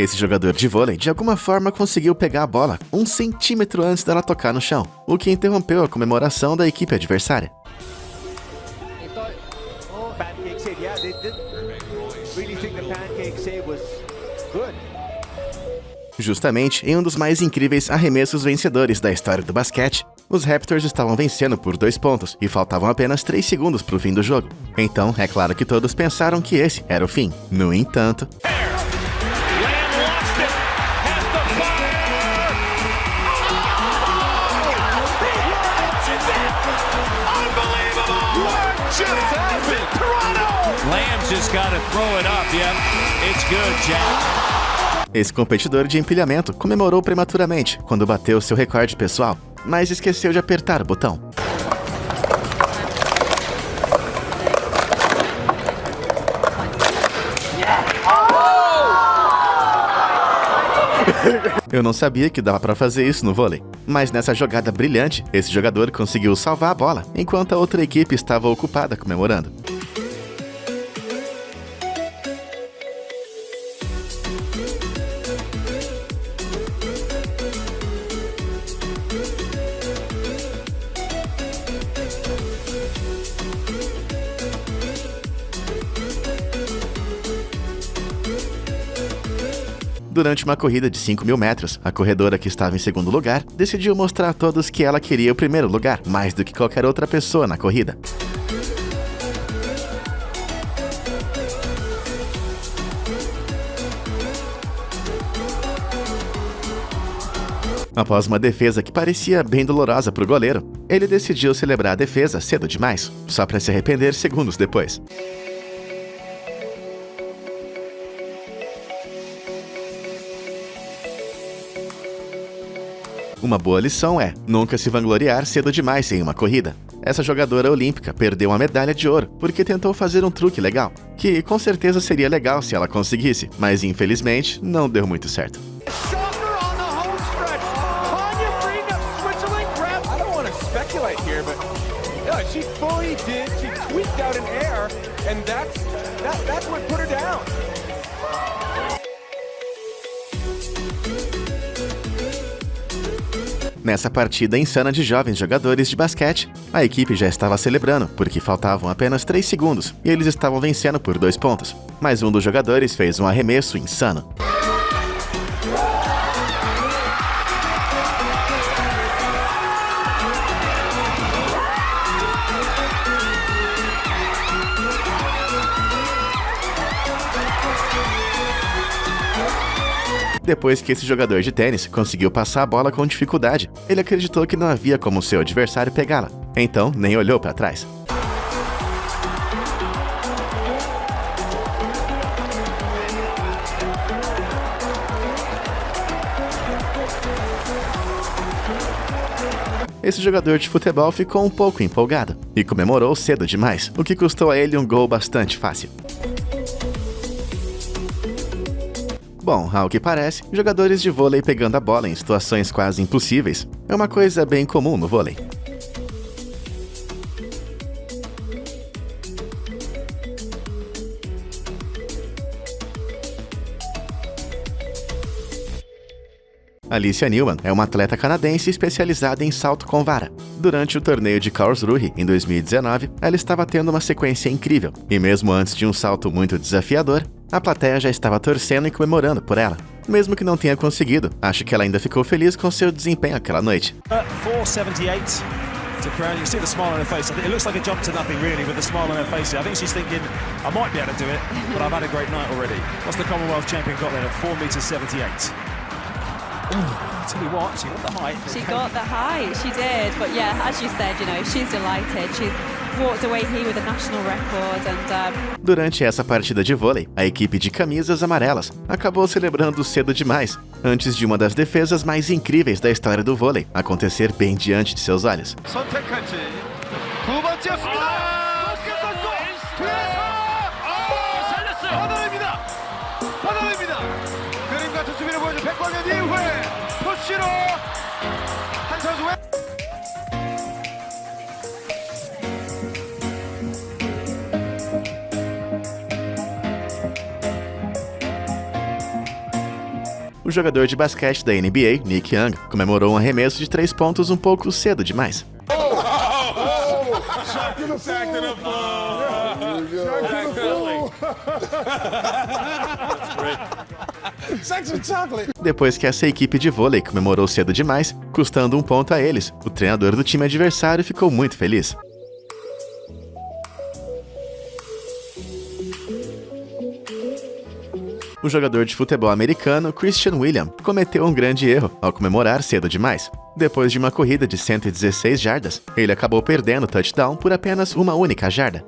Esse jogador de vôlei de alguma forma conseguiu pegar a bola 1 centímetro antes dela tocar no chão, o que interrompeu a comemoração da equipe adversária. Justamente em um dos mais incríveis arremessos vencedores da história do basquete, os Raptors estavam vencendo por 2 pontos e faltavam apenas 3 segundos para o fim do jogo. Então, é claro que todos pensaram que esse era o fim. No entanto, esse competidor de empilhamento comemorou prematuramente quando bateu seu recorde pessoal, mas esqueceu de apertar o botão. Eu não sabia que dava pra fazer isso no vôlei, mas nessa jogada brilhante, esse jogador conseguiu salvar a bola, enquanto a outra equipe estava ocupada comemorando. Durante uma corrida de 5.000 metros, a corredora que estava em segundo lugar decidiu mostrar a todos que ela queria o primeiro lugar, mais do que qualquer outra pessoa na corrida. Após uma defesa que parecia bem dolorosa para o goleiro, ele decidiu celebrar a defesa cedo demais, só para se arrepender segundos depois. Uma boa lição é nunca se vangloriar cedo demais em uma corrida. Essa jogadora olímpica perdeu uma medalha de ouro porque tentou fazer um truque legal, que com certeza seria legal se ela conseguisse, mas infelizmente não deu muito certo. Nessa partida insana de jovens jogadores de basquete, a equipe já estava celebrando, porque faltavam apenas 3 segundos e eles estavam vencendo por 2 pontos. Mas um dos jogadores fez um arremesso insano. Depois que esse jogador de tênis conseguiu passar a bola com dificuldade, ele acreditou que não havia como seu adversário pegá-la. Então, nem olhou para trás. Esse jogador de futebol ficou um pouco empolgado e comemorou cedo demais, o que custou a ele um gol bastante fácil. Bom, ao que parece, jogadores de vôlei pegando a bola em situações quase impossíveis é uma coisa bem comum no vôlei. Alicia Newman é uma atleta canadense especializada em salto com vara. Durante o torneio de Karlsruhe, em 2019, ela estava tendo uma sequência incrível, e mesmo antes de um salto muito desafiador, a plateia já estava torcendo e comemorando por ela. Mesmo que não tenha conseguido, acho que ela ainda ficou feliz com seu desempenho aquela noite. 478 to crown. You can see the smile on her face. It looks like a jump to nothing really, with the smile on her face. I think she's thinking, I might be able to do it, but I've had a great night already. What's the Commonwealth champion got then at 4'78"? I'll tell you what, she got the height. She got the height, she did. But yeah, as you said, she's delighted. She's walked away here with a national record and Durante essa partida de vôlei, a equipe de camisas amarelas acabou celebrando cedo demais, antes de uma das defesas mais incríveis da história do vôlei acontecer bem diante de seus olhos. O jogador de basquete da NBA, Nick Young, comemorou um arremesso de 3 pontos um pouco cedo demais. Depois que essa equipe de vôlei comemorou cedo demais, custando 1 ponto a eles, o treinador do time adversário ficou muito feliz. O jogador de futebol americano Christian William cometeu um grande erro ao comemorar cedo demais. Depois de uma corrida de 116 jardas, ele acabou perdendo o touchdown por apenas uma única jarda.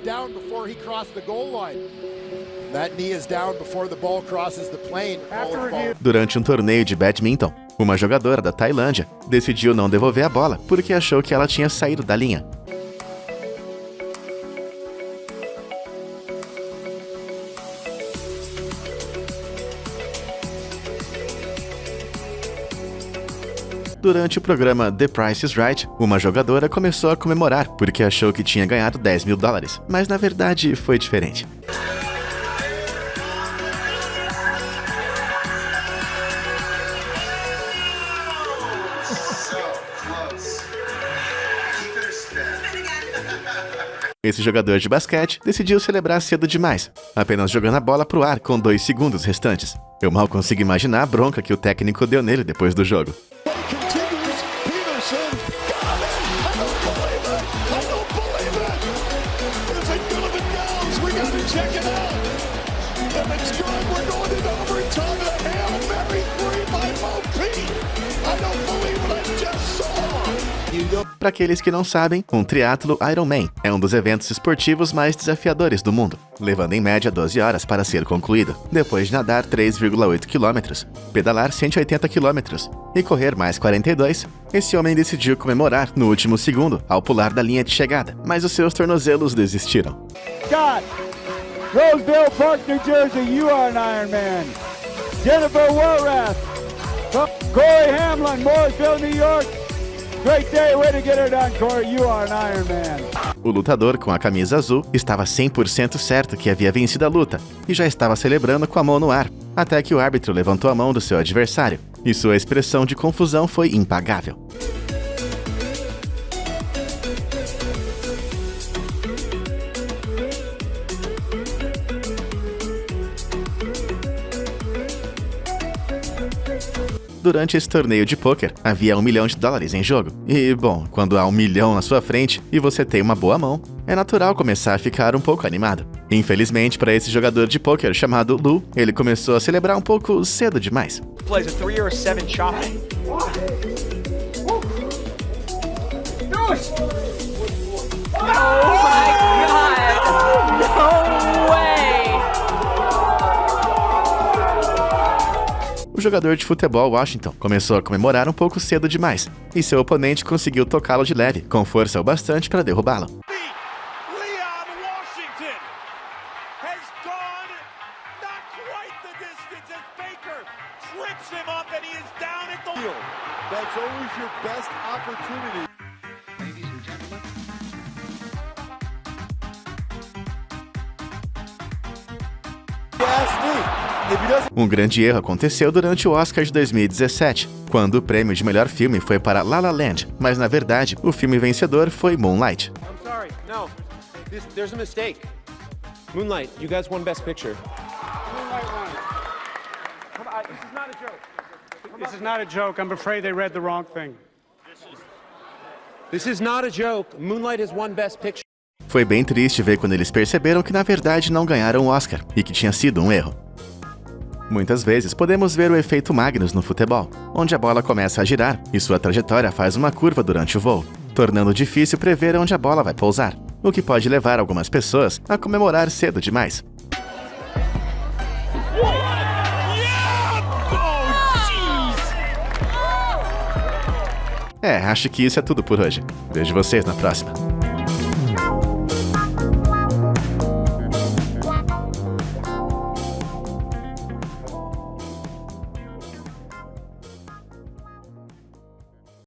Down before he crossed the goal line. That knee is down before the ball crosses the plane. Durante um torneio de badminton, uma jogadora da Tailândia decidiu não devolver a bola porque achou que ela tinha saído da linha. Durante o programa The Price is Right, uma jogadora começou a comemorar porque achou que tinha ganhado $10.000, mas na verdade foi diferente. Esse jogador de basquete decidiu celebrar cedo demais, apenas jogando a bola pro ar com 2 segundos restantes. Eu mal consigo imaginar a bronca que o técnico deu nele depois do jogo. Para aqueles que não sabem, um triatlo Ironman é um dos eventos esportivos mais desafiadores do mundo, levando em média 12 horas para ser concluído, depois de nadar 3,8 km, pedalar 180 km e correr mais 42. Esse homem decidiu comemorar no último segundo ao pular da linha de chegada, mas os seus tornozelos desistiram. Scott, Roseville Park, New Jersey, you are an Ironman. Jennifer Warrath, Corey Hamlin, Mooresville, New York. Great day, way to get her done, Corey. You are an Ironman. O lutador com a camisa azul estava 100% certo que havia vencido a luta e já estava celebrando com a mão no ar, até que o árbitro levantou a mão do seu adversário, e sua expressão de confusão foi impagável. Durante esse torneio de pôquer, havia $1 milhão em jogo. E, bom, quando há $1 milhão na sua frente e você tem uma boa mão, é natural começar a ficar um pouco animado. Infelizmente, para esse jogador de pôquer chamado Lou, ele começou a celebrar um pouco cedo demais. Plays a 3 or a 7 chop. Oh my God! No way! O jogador de futebol Washington começou a comemorar um pouco cedo demais, e seu oponente conseguiu tocá-lo de leve, com força o bastante para derrubá-lo. Um grande erro aconteceu durante o Oscar de 2017, quando o prêmio de melhor filme foi para La La Land, mas na verdade o filme vencedor foi Moonlight. I'm sorry, no. There's a mistake. Moonlight, you guys won Best Picture. Moonlight won. Come on, this is not a joke. This is not a joke. I'm afraid they read the wrong thing. This is not a joke. Moonlight has won Best Picture. Foi bem triste ver quando eles perceberam que na verdade não ganharam o Oscar e que tinha sido um erro. Muitas vezes podemos ver o efeito Magnus no futebol, onde a bola começa a girar e sua trajetória faz uma curva durante o voo, tornando difícil prever onde a bola vai pousar, o que pode levar algumas pessoas a comemorar cedo demais. Acho que isso é tudo por hoje. Vejo vocês na próxima.